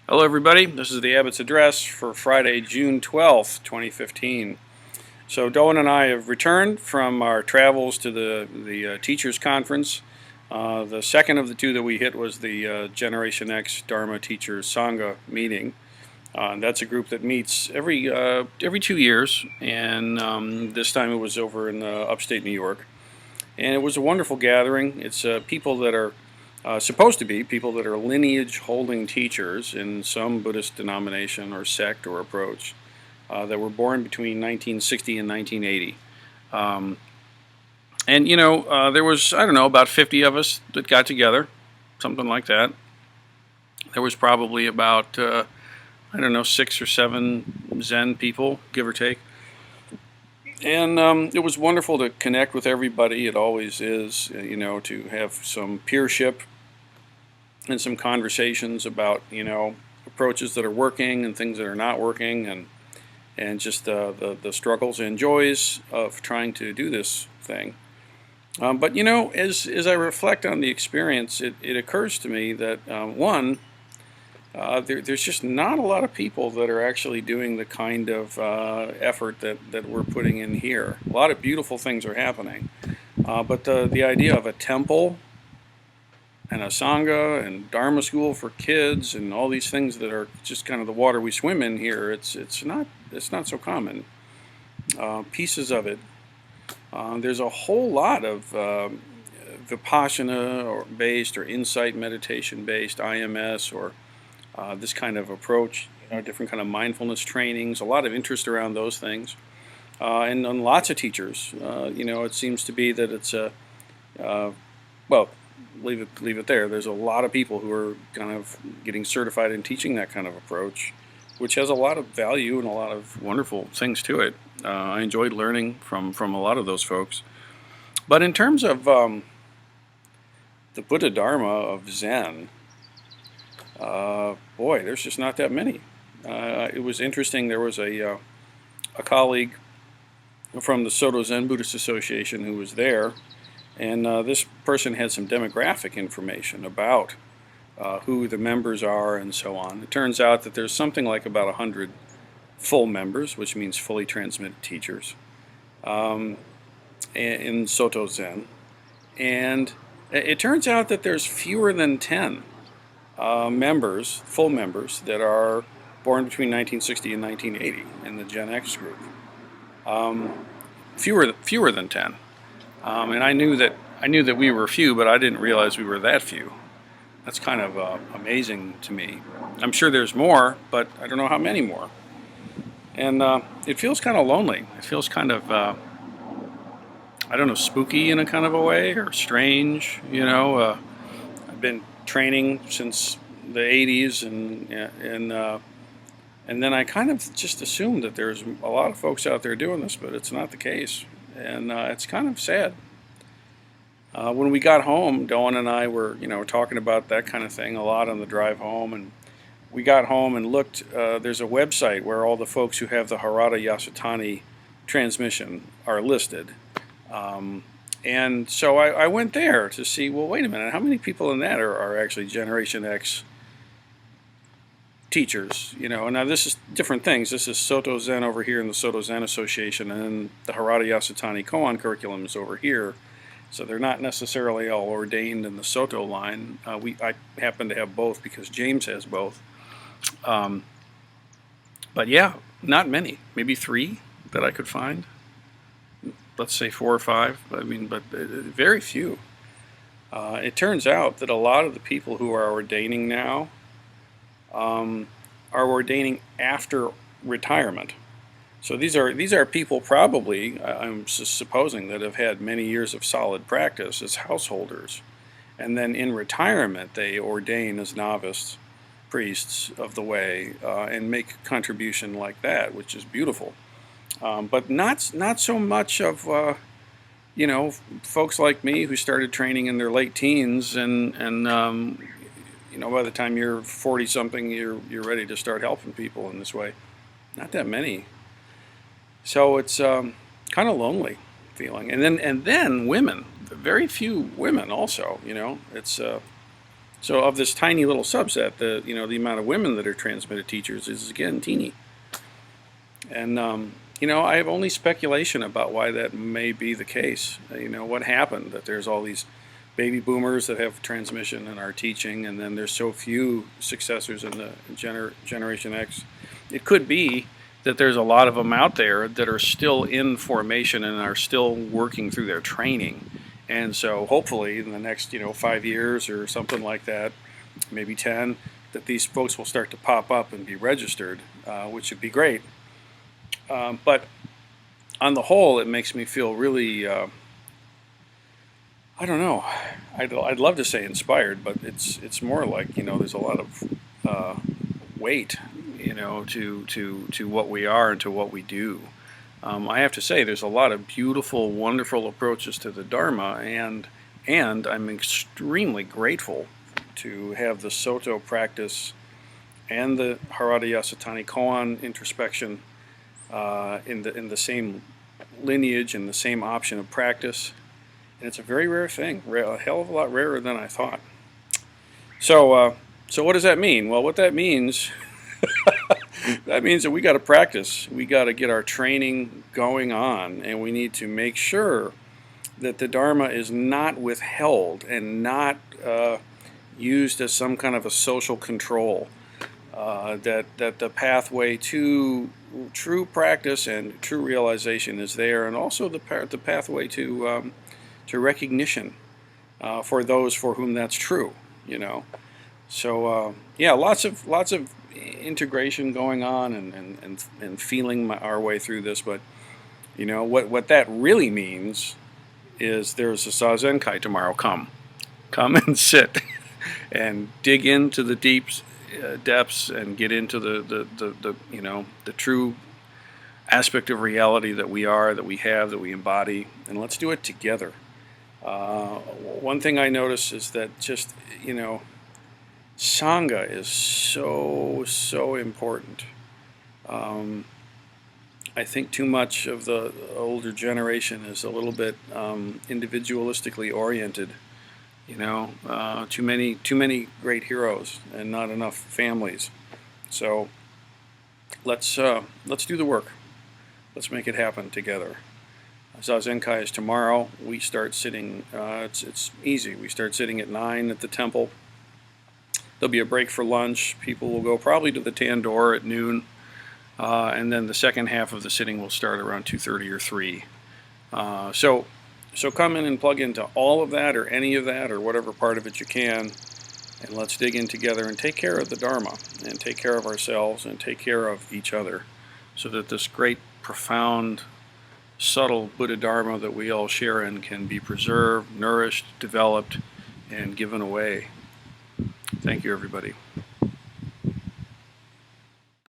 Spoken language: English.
Hello everybody, this is the Abbots address for Friday, June 12th, 2015. So Doan and I have returned from our travels to the Teachers Conference. The second of the two that we hit was the Generation X Dharma Teachers Sangha meeting. That's a group that meets every 2 years, and this time it was over in upstate New York. And it was a wonderful gathering. It's people that are supposed to be people that are lineage-holding teachers in some Buddhist denomination or sect or approach that were born between 1960 and 1980. There was, I don't know, about 50 of us that got together, something like that. There was probably about, 6 or 7 Zen people, give or take. And it was wonderful to connect with everybody. It always is, to have some peership and some conversations about, approaches that are working and things that are not working, and just the struggles and joys of trying to do this thing. But as I reflect on the experience, it occurs to me that there's just not a lot of people that are actually doing the kind of effort that we're putting in here. A lot of beautiful things are happening, but the idea of a temple and a sangha and dharma school for kids and all these things that are just kind of the water we swim in here, it's not so common. Pieces of it. There's a whole lot of Vipassana or based or insight meditation based IMS or this kind of approach, different kind of mindfulness trainings, a lot of interest around those things, and lots of teachers. It seems to be that it's leave it there. There's a lot of people who are kind of getting certified in teaching that kind of approach, which has a lot of value and a lot of wonderful things to it. I enjoyed learning from a lot of those folks. But in terms of the Buddha Dharma of Zen, there's just not that many. It was interesting. There was a colleague from the Soto Zen Buddhist Association who was there, and this person had some demographic information about who the members are and so on. It turns out that there's something like about 100 full members, which means fully transmitted teachers, in Soto Zen. And it turns out that there's fewer than 10 members, full members, that are born between 1960 and 1980 in the Gen X group. Fewer than 10. And I knew that we were few, but I didn't realize we were that few. That's kind of amazing to me. I'm sure there's more, but I don't know how many more. And it feels kind of lonely. It feels kind of, spooky in a kind of a way, or strange. I've been training since the 80s, and then I kind of just assumed that there's a lot of folks out there doing this, but it's not the case. And it's kind of sad. When we got home, Dawn and I were, talking about that kind of thing a lot on the drive home, and we got home and looked. There's a website where all the folks who have the Harada Yasutani transmission are listed. And so I went there to see, well, wait a minute, how many people in that are actually Generation X teachers? Now this is different things. This is Soto Zen over here in the Soto Zen Association, and then the Harada Yasutani Koan curriculum is over here. So they're not necessarily all ordained in the Soto line. I happen to have both because James has both. But yeah, not many. Maybe 3 that I could find. Let's say 4 or 5. But very few. It turns out that a lot of the people who are ordaining now are ordaining after retirement. So these are people probably, I'm supposing, that have had many years of solid practice as householders, and then in retirement they ordain as novice priests of the way and make contribution like that, which is beautiful. But not so much of folks like me who started training in their late teens, and by the time you're 40 something, you're ready to start helping people in this way. Not that many. So it's kind of lonely feeling, and then women, very few women also. It's So of this tiny little subset, the amount of women that are transmitted teachers is again teeny. And I have only speculation about why that may be the case. What happened, that there's all these baby boomers that have transmission and are teaching, and then there's so few successors in the Generation X. It could be that there's a lot of them out there that are still in formation and are still working through their training. And so hopefully in the next 5 years or something like that, maybe 10, that these folks will start to pop up and be registered, which would be great. But on the whole, it makes me feel really, I don't know, I'd love to say inspired, but it's more like, there's a lot of weight, to what we are and to what we do. I have to say there's a lot of beautiful, wonderful approaches to the Dharma, and I'm extremely grateful to have the Soto practice and the Haradaya Satani Koan introspection in the same lineage and the same option of practice. And it's a very rare thing, a hell of a lot rarer than I thought. So what does that mean? Well, what that means, that means that we got to practice. We got to get our training going on, and we need to make sure that the Dharma is not withheld and not used as some kind of a social control. That the pathway to true practice and true realization is there, and also the pathway to recognition for those for whom that's true. So yeah, lots of integration going on and feeling our way through this. But what that really means is there's a Zazenkai tomorrow. Come and sit and dig into the deep depths and get into the true aspect of reality that we are, that we have, that we embody, and let's do it together. One thing I notice is that just Sangha is so important. I think too much of the older generation is a little bit individualistically oriented. Too many great heroes and not enough families. So let's do the work. Let's make it happen together. Zazenkai is tomorrow. We start sitting. It's easy. We start sitting at 9 at the temple. There'll be a break for lunch. People will go probably to the Tandoor at noon, and then the second half of the sitting will start around 2:30 or 3. So come in and plug into all of that, or any of that, or whatever part of it you can, and let's dig in together and take care of the Dharma, and take care of ourselves, and take care of each other, so that this great, profound, subtle Buddha Dharma that we all share in can be preserved, nourished, developed, and given away. Thank you, everybody.